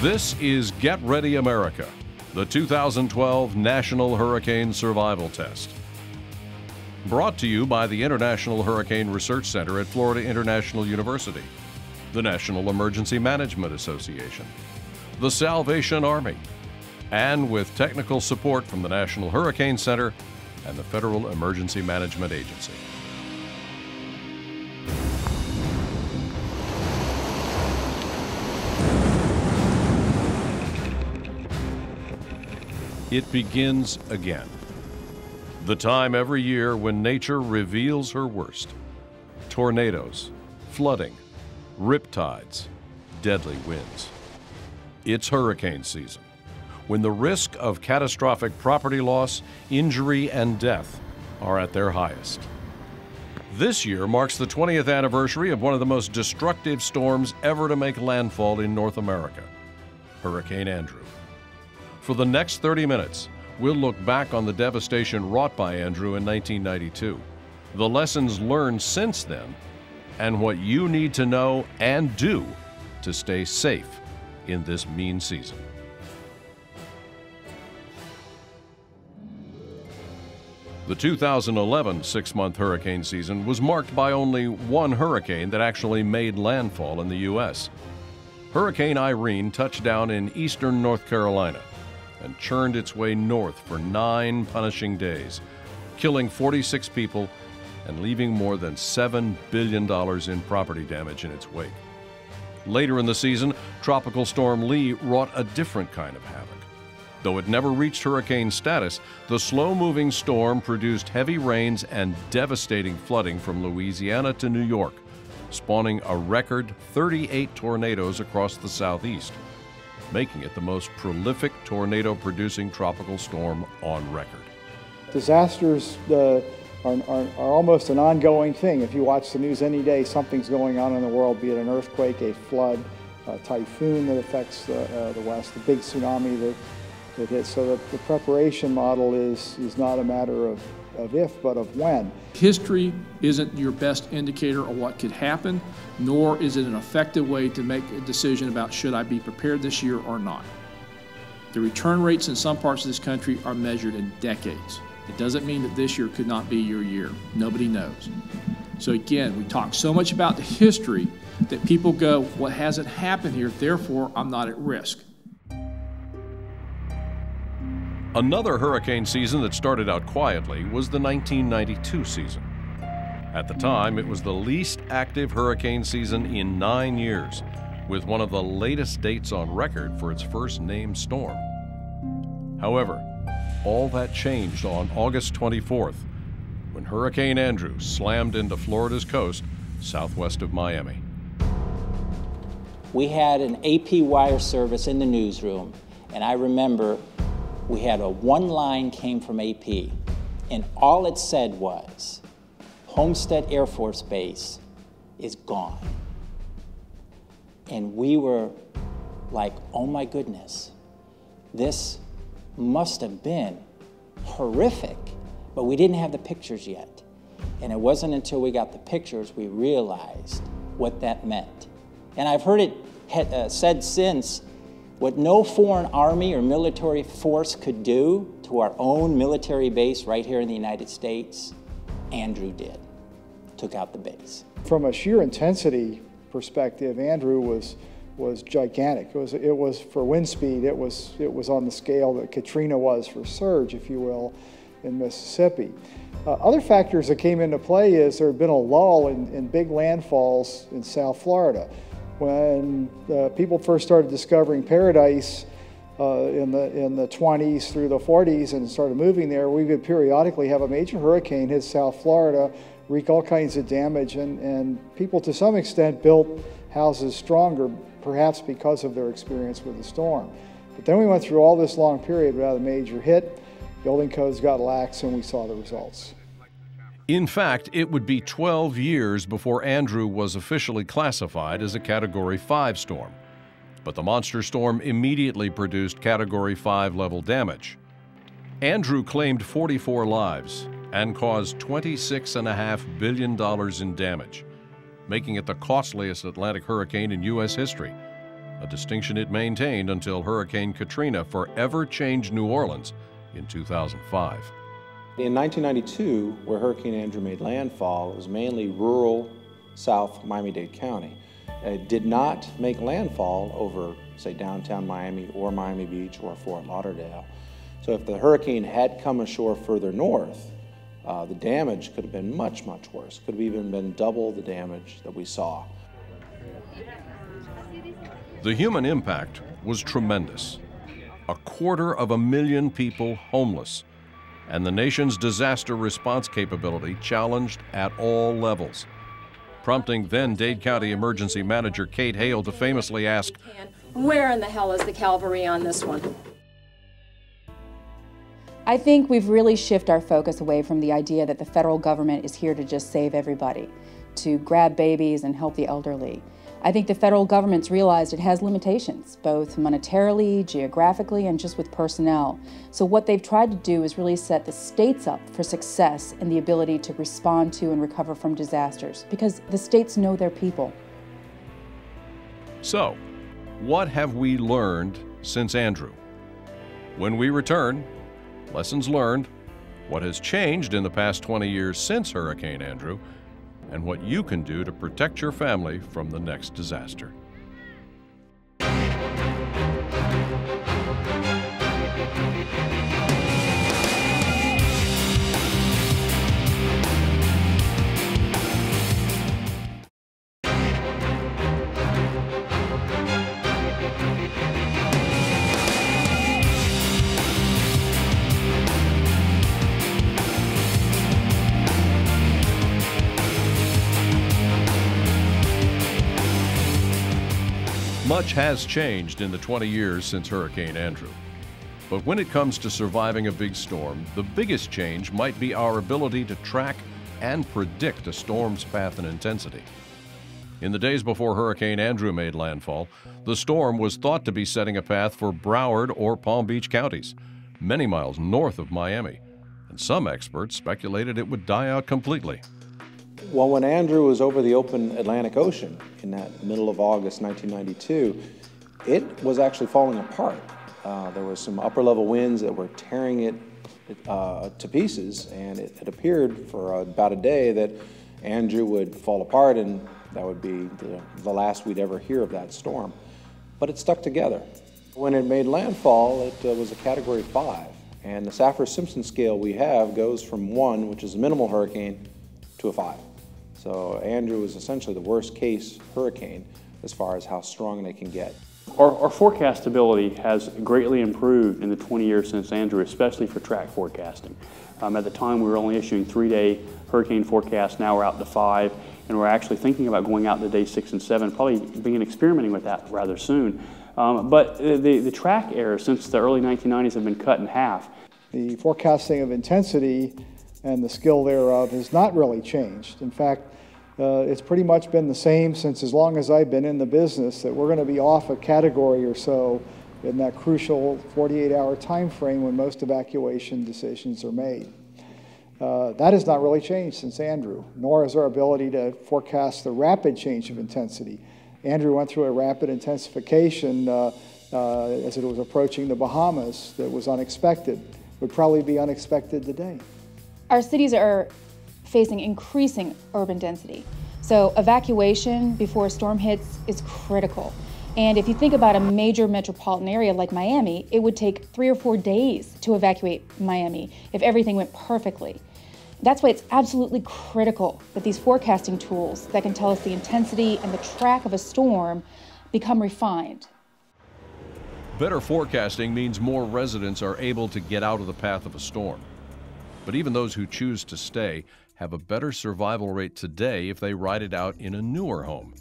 This is Get Ready America, the 2012 National Hurricane Survival Test. Brought to you by the International Hurricane Research Center at Florida International University, the National Emergency Management Association, the Salvation Army, and with technical support from the National Hurricane Center and the Federal Emergency Management Agency. It begins again. The time every year when nature reveals her worst. Tornadoes, flooding, riptides, deadly winds. It's hurricane season, when the risk of catastrophic property loss, injury, and death are at their highest. This year marks the 20th anniversary of one of the most destructive storms ever to make landfall in North America, Hurricane Andrew. For the next 30 minutes, we'll look back on the devastation wrought by Andrew in 1992, the lessons learned since then, and what you need to know and do to stay safe in this mean season. The 2011 six-month hurricane season was marked by only one hurricane that actually made landfall in the U.S. Hurricane Irene touched down in eastern North Carolina and churned its way north for 9 punishing days, killing 46 people and leaving more than $7 billion in property damage in its wake. Later in the season, Tropical Storm Lee wrought a different kind of havoc. Though it never reached hurricane status, the slow-moving storm produced heavy rains and devastating flooding from Louisiana to New York, spawning a record 38 tornadoes across the southeast, making it the most prolific tornado-producing tropical storm on record. Disasters are almost an ongoing thing. If you watch the news any day, something's going on in the world, be it an earthquake, a flood, a typhoon that affects the West, a big tsunami that hits. So the preparation model is not a matter of if, but of when. History isn't your best indicator of what could happen, nor is it an effective way to make a decision about should I be prepared this year or not. The return rates in some parts of this country are measured in decades. It doesn't mean that this year could not be your year. Nobody knows. So again, we talk so much about the history that people go, what hasn't happened here, therefore I'm not at risk. Another hurricane season that started out quietly was the 1992 season. At the time, it was the least active hurricane season in 9 years, with one of the latest dates on record for its first named storm. However, all that changed on August 24th, when Hurricane Andrew slammed into Florida's coast southwest of Miami. We had an AP wire service in the newsroom, and I remember we had one line came from AP, and all it said was, Homestead Air Force Base is gone. And we were like, oh my goodness, this must have been horrific, but we didn't have the pictures yet. And it wasn't until we got the pictures we realized what that meant. And I've heard it said since, what no foreign army or military force could do to our own military base right here in the United States, Andrew did. Took out the base. From a sheer intensity perspective, Andrew was gigantic. It was for wind speed, it was on the scale that Katrina was for surge, if you will, in Mississippi. Other factors that came into play is there had been a lull in big landfalls in South Florida. When people first started discovering paradise in the 20s through the 40s and started moving there, we would periodically have a major hurricane hit South Florida, wreak all kinds of damage, and people to some extent built houses stronger, perhaps because of their experience with the storm. But then we went through all this long period without a major hit, building codes got lax, and we saw the results. In fact, it would be 12 years before Andrew was officially classified as a Category 5 storm. But the monster storm immediately produced Category 5 level damage. Andrew claimed 44 lives and caused $26.5 billion in damage, making it the costliest Atlantic hurricane in U.S. history, a distinction it maintained until Hurricane Katrina forever changed New Orleans in 2005. In 1992, where Hurricane Andrew made landfall, it was mainly rural South Miami-Dade County. It did not make landfall over, say, downtown Miami or Miami Beach or Fort Lauderdale. So if the hurricane had come ashore further north, the damage could have been much, much worse. Could have even been double the damage that we saw. The human impact was tremendous. 250,000 people homeless, and the nation's disaster response capability challenged at all levels, prompting then Dade County Emergency Manager Kate Hale to famously ask, "Where in the hell is the cavalry on this one?" I think we've really shifted our focus away from the idea that the federal government is here to just save everybody, to grab babies and help the elderly. I think the federal government's realized it has limitations, both monetarily, geographically, and just with personnel. So what they've tried to do is really set the states up for success in the ability to respond to and recover from disasters, because the states know their people. So, what have we learned since Andrew? When we return, lessons learned, what has changed in the past 20 years since Hurricane Andrew, and what you can do to protect your family from the next disaster. Much has changed in the 20 years since Hurricane Andrew. But when it comes to surviving a big storm, the biggest change might be our ability to track and predict a storm's path and intensity. In the days before Hurricane Andrew made landfall, the storm was thought to be setting a path for Broward or Palm Beach counties, many miles north of Miami, and some experts speculated it would die out completely. Well, when Andrew was over the open Atlantic Ocean in that middle of August 1992, it was actually falling apart. There were some upper-level winds that were tearing it to pieces, and it appeared for about a day that Andrew would fall apart, and that would be the last we'd ever hear of that storm. But it stuck together. When it made landfall, it was a Category 5, and the Saffir-Simpson scale we have goes from 1, which is a minimal hurricane, to a 5. So Andrew was essentially the worst case hurricane as far as how strong they can get. Our forecastability has greatly improved in the 20 years since Andrew, especially for track forecasting. At the time we were only issuing 3-day hurricane forecasts, now we're out to 5, and we're actually thinking about going out to day 6 and 7, probably begin experimenting with that rather soon. But the track errors since the early 1990s have been cut in half. The forecasting of intensity and the skill thereof has not really changed. In fact, it's pretty much been the same since as long as I've been in the business, that we're going to be off a category or so in that crucial 48-hour time frame when most evacuation decisions are made. That has not really changed since Andrew, nor has our ability to forecast the rapid change of intensity. Andrew went through a rapid intensification as it was approaching the Bahamas that was unexpected, would probably be unexpected today. Our cities are facing increasing urban density. So evacuation before a storm hits is critical. And if you think about a major metropolitan area like Miami, it would take 3 or 4 days to evacuate Miami if everything went perfectly. That's why it's absolutely critical that these forecasting tools that can tell us the intensity and the track of a storm become refined. Better forecasting means more residents are able to get out of the path of a storm. But even those who choose to stay have a better survival rate today if they ride it out in a newer home.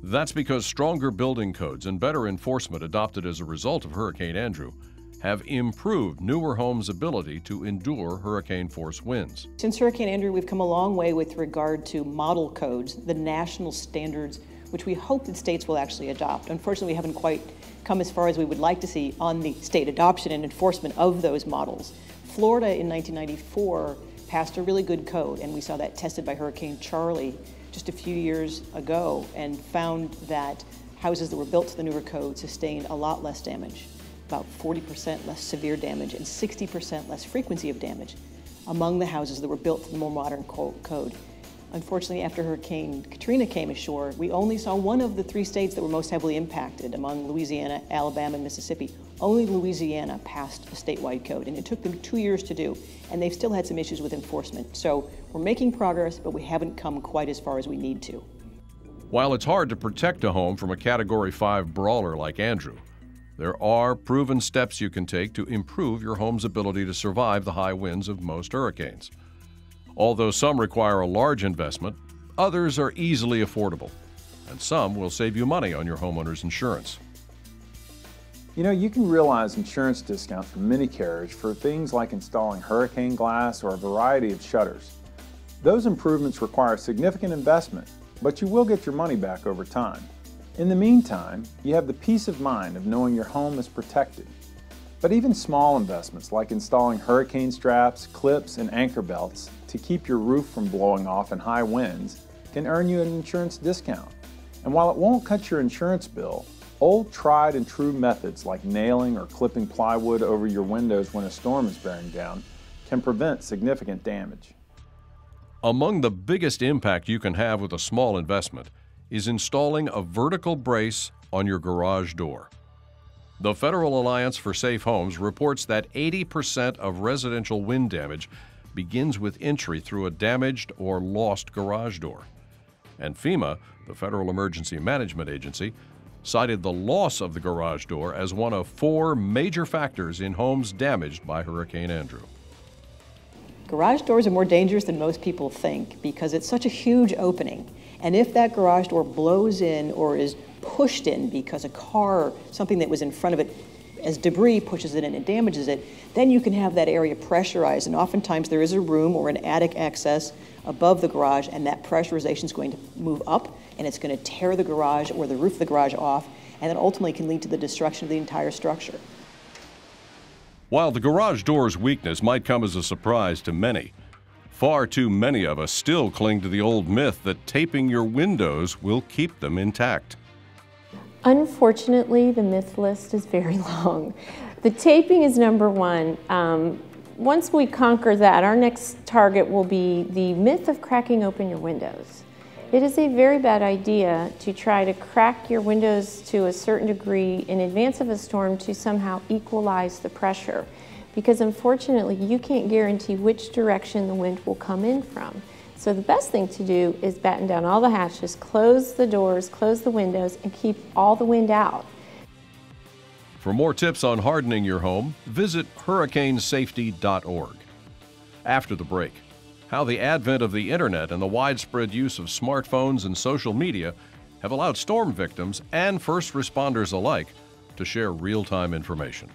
That's because stronger building codes and better enforcement adopted as a result of Hurricane Andrew have improved newer homes' ability to endure hurricane-force winds. Since Hurricane Andrew, we've come a long way with regard to model codes, the national standards, which we hope that states will actually adopt. Unfortunately, we haven't quite come as far as we would like to see on the state adoption and enforcement of those models. Florida in 1994 passed a really good code, and we saw that tested by Hurricane Charlie just a few years ago, and found that houses that were built to the newer code sustained a lot less damage, about 40% less severe damage and 60% less frequency of damage among the houses that were built to the more modern code. Unfortunately, after Hurricane Katrina came ashore, we only saw one of the 3 states that were most heavily impacted among Louisiana, Alabama, and Mississippi. Only Louisiana passed a statewide code, and it took them 2 years to do, and they've still had some issues with enforcement. So we're making progress, but we haven't come quite as far as we need to. While it's hard to protect a home from a Category 5 brawler like Andrew, there are proven steps you can take to improve your home's ability to survive the high winds of most hurricanes. Although some require a large investment, others are easily affordable, and some will save you money on your homeowner's insurance. You know, you can realize insurance discounts from many carriers for things like installing hurricane glass or a variety of shutters. Those improvements require significant investment, but you will get your money back over time. In the meantime, you have the peace of mind of knowing your home is protected. But even small investments like installing hurricane straps, clips, and anchor belts to keep your roof from blowing off in high winds can earn you an insurance discount. And while it won't cut your insurance bill, old tried and true methods like nailing or clipping plywood over your windows when a storm is bearing down can prevent significant damage. Among the biggest impact you can have with a small investment is installing a vertical brace on your garage door. The Federal Alliance for Safe Homes reports that 80% of residential wind damage begins with entry through a damaged or lost garage door. And FEMA, the Federal Emergency Management Agency, cited the loss of the garage door as one of 4 major factors in homes damaged by Hurricane Andrew. Garage doors are more dangerous than most people think because it's such a huge opening. And if that garage door blows in or is pushed in because a car or something that was in front of it as debris pushes it in and damages it, then you can have that area pressurized. And oftentimes there is a room or an attic access above the garage, and that pressurization is going to move up, and it's going to tear the garage or the roof of the garage off, and then ultimately can lead to the destruction of the entire structure. While the garage door's weakness might come as a surprise to many, far too many of us still cling to the old myth that taping your windows will keep them intact. Unfortunately, the myth list is very long. The taping is number one. Once we conquer that, our next target will be the myth of cracking open your windows. It is a very bad idea to try to crack your windows to a certain degree in advance of a storm to somehow equalize the pressure, because unfortunately you can't guarantee which direction the wind will come in from. So the best thing to do is batten down all the hatches, close the doors, close the windows, and keep all the wind out. For more tips on hardening your home, visit hurricanesafety.org. After the break, how the advent of the internet and the widespread use of smartphones and social media have allowed storm victims and first responders alike to share real-time information.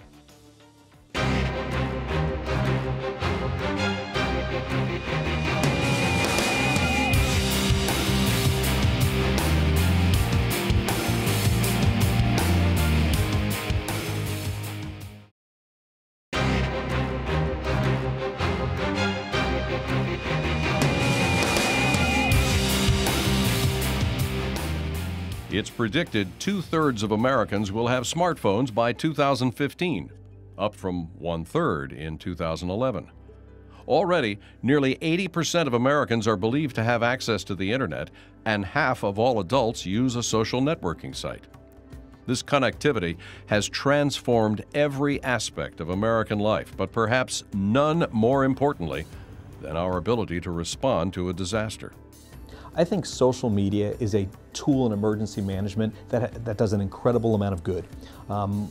It's predicted 2/3 of Americans will have smartphones by 2015, up from 1/3 in 2011. Already, nearly 80% of Americans are believed to have access to the internet, and half of all adults use a social networking site. This connectivity has transformed every aspect of American life, but perhaps none more importantly than our ability to respond to a disaster. I think social media is a tool in emergency management that does an incredible amount of good.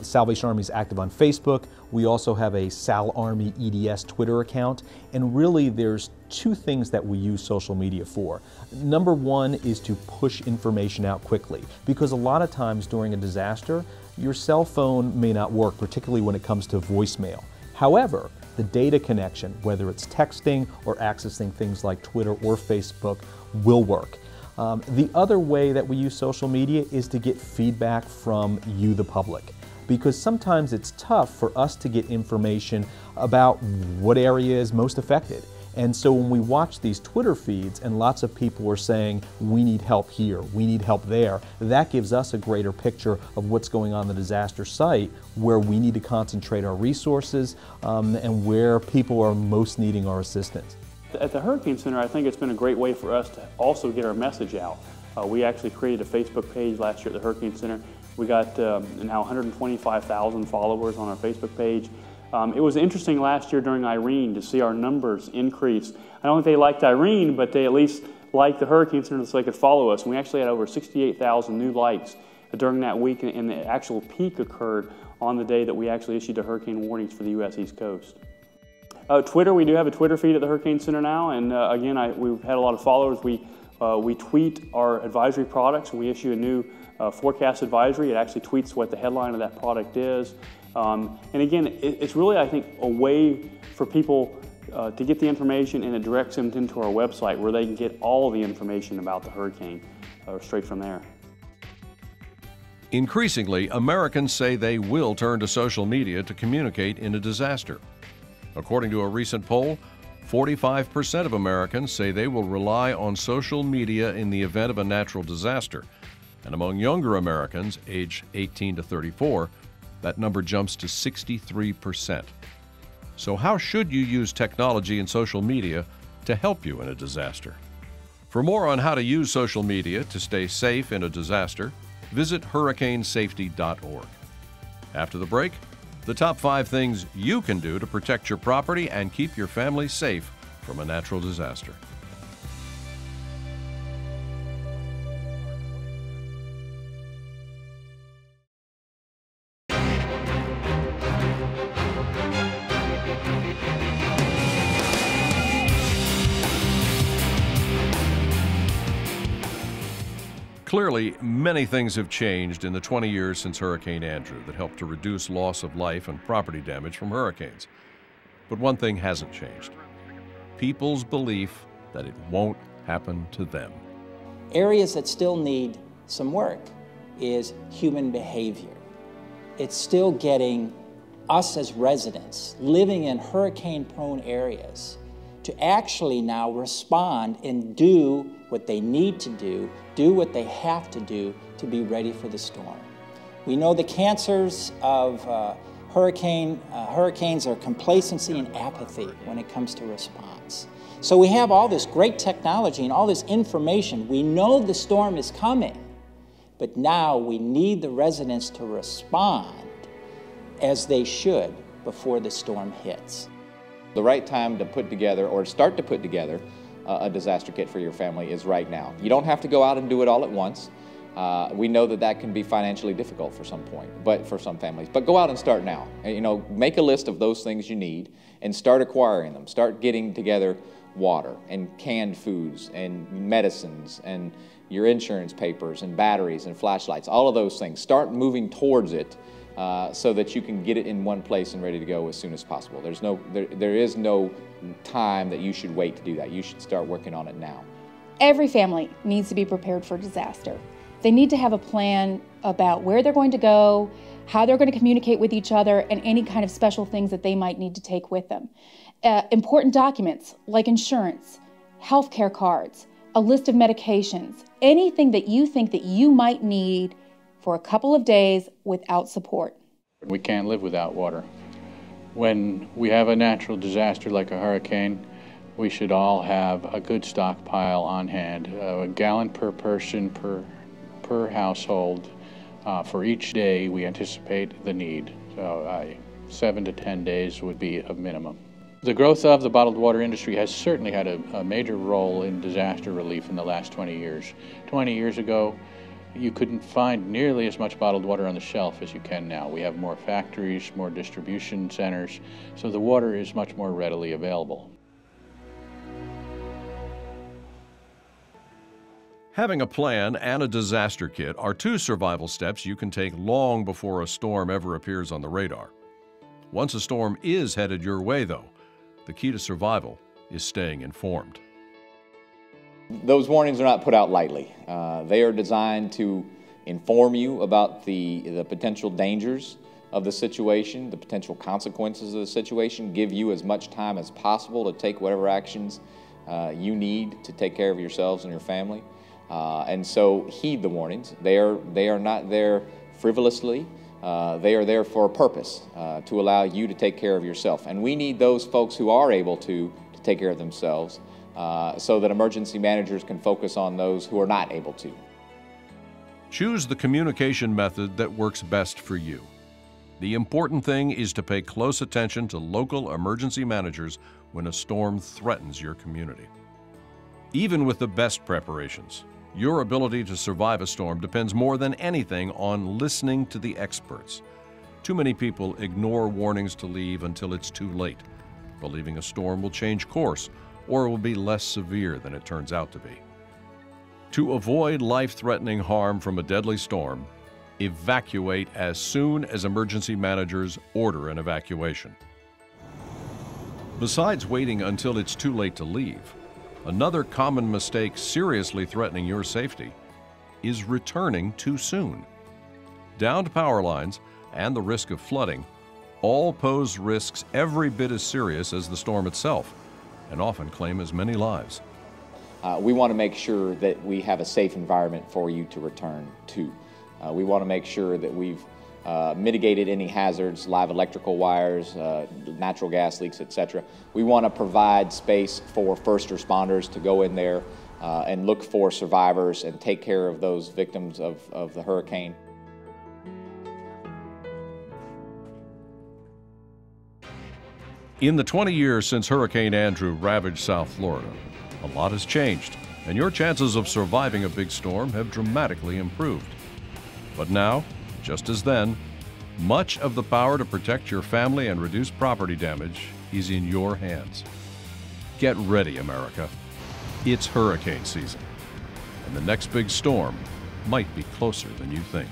Salvation Army is active on Facebook. We also have a Sal Army EDS Twitter account. And really there's 2 things that we use social media for. Number one is to push information out quickly, because a lot of times during a disaster, your cell phone may not work, particularly when it comes to voicemail. However, the data connection, whether it's texting or accessing things like Twitter or Facebook, will work. The other way that we use social media is to get feedback from you, the public, because sometimes it's tough for us to get information about what area is most affected. And so when we watch these Twitter feeds and lots of people are saying, we need help here, we need help there, that gives us a greater picture of what's going on the disaster site, where we need to concentrate our resources and where people are most needing our assistance. At the Hurricane Center, I think it's been a great way for us to also get our message out. We actually created a Facebook page last year at the Hurricane Center. We got now 125,000 followers on our Facebook page. It was interesting last year during Irene to see our numbers increase. I don't think they liked Irene, but they at least liked the Hurricane Center so they could follow us. And we actually had over 68,000 new likes during that week, and the actual peak occurred on the day that we actually issued the hurricane warnings for the U.S. East Coast. Twitter, we do have a Twitter feed at the Hurricane Center now, and again, we've had a lot of followers. We tweet our advisory products, and we issue a new forecast advisory. It actually tweets what the headline of that product is. And again, it's really, I think, a way for people to get the information, and it directs them into our website where they can get all the information about the hurricane straight from there. Increasingly, Americans say they will turn to social media to communicate in a disaster. According to a recent poll, 45% of Americans say they will rely on social media in the event of a natural disaster. And among younger Americans, aged 18 to 34, that number jumps to 63%. So how should you use technology and social media to help you in a disaster? For more on how to use social media to stay safe in a disaster, visit hurricanesafety.org. After the break, the top 5 things you can do to protect your property and keep your family safe from a natural disaster. Clearly, many things have changed in the 20 years since Hurricane Andrew that helped to reduce loss of life and property damage from hurricanes. But one thing hasn't changed: people's belief that it won't happen to them. Areas that still need some work is human behavior. It's still getting us as residents living in hurricane-prone areas to actually now respond and do what they need to do what they have to do to be ready for the storm. We know the cancers of hurricanes are complacency and apathy when it comes to response. So we have all this great technology and all this information. We know the storm is coming, but now we need the residents to respond as they should before the storm hits. The right time to put together or start to put together a disaster kit for your family is right now. You don't have to go out and do it all at once. We know that that can be financially difficult for some families, but go out and start now. You know, make a list of those things you need and start acquiring them. Start getting together water and canned foods and medicines and your insurance papers and batteries and flashlights, all of those things. Start moving towards it so that you can get it in one place and ready to go as soon as possible. There is no time that you should wait to do that. You should start working on it now. Every family needs to be prepared for disaster. They need to have a plan about where they're going to go, how they're going to communicate with each other, and any kind of special things that they might need to take with them. Important documents like insurance, healthcare cards, a list of medications, anything that you think that you might need for a couple of days without support. We can't live without water. When we have a natural disaster like a hurricane, we should all have a good stockpile on hand, a gallon per person per household for each day we anticipate the need. So 7 to 10 days would be a minimum. The growth of the bottled water industry has certainly had a major role in disaster relief in the last 20 years. 20 years ago, you couldn't find nearly as much bottled water on the shelf as you can now. We have more factories, more distribution centers, so the water is much more readily available. Having a plan and a disaster kit are 2 survival steps you can take long before a storm ever appears on the radar. Once a storm is headed your way, though, the key to survival is staying informed. Those warnings are not put out lightly. They are designed to inform you about the potential dangers of the situation, the potential consequences of the situation, give you as much time as possible to take whatever actions you need to take care of yourselves and your family. And so heed the warnings. They are not there frivolously. They are there for a purpose, to allow you to take care of yourself. And we need those folks who are able to take care of themselves so that emergency managers can focus on those who are not able to. Choose the communication method that works best for you. The important thing is to pay close attention to local emergency managers when a storm threatens your community. Even with the best preparations, your ability to survive a storm depends more than anything on listening to the experts. Too many people ignore warnings to leave until it's too late, believing a storm will change course or will be less severe than it turns out to be. To avoid life-threatening harm from a deadly storm, evacuate as soon as emergency managers order an evacuation. Besides waiting until it's too late to leave, another common mistake seriously threatening your safety is returning too soon. Downed power lines and the risk of flooding all pose risks every bit as serious as the storm itself, and often claim as many lives. We want to make sure that we have a safe environment for you to return to. We want to make sure that we've mitigated any hazards, live electrical wires, natural gas leaks, etc. We want to provide space for first responders to go in there and look for survivors and take care of those victims of the hurricane. In the 20 years since Hurricane Andrew ravaged South Florida, a lot has changed, and your chances of surviving a big storm have dramatically improved. But now, just as then, much of the power to protect your family and reduce property damage is in your hands. Get ready, America. It's hurricane season, and the next big storm might be closer than you think.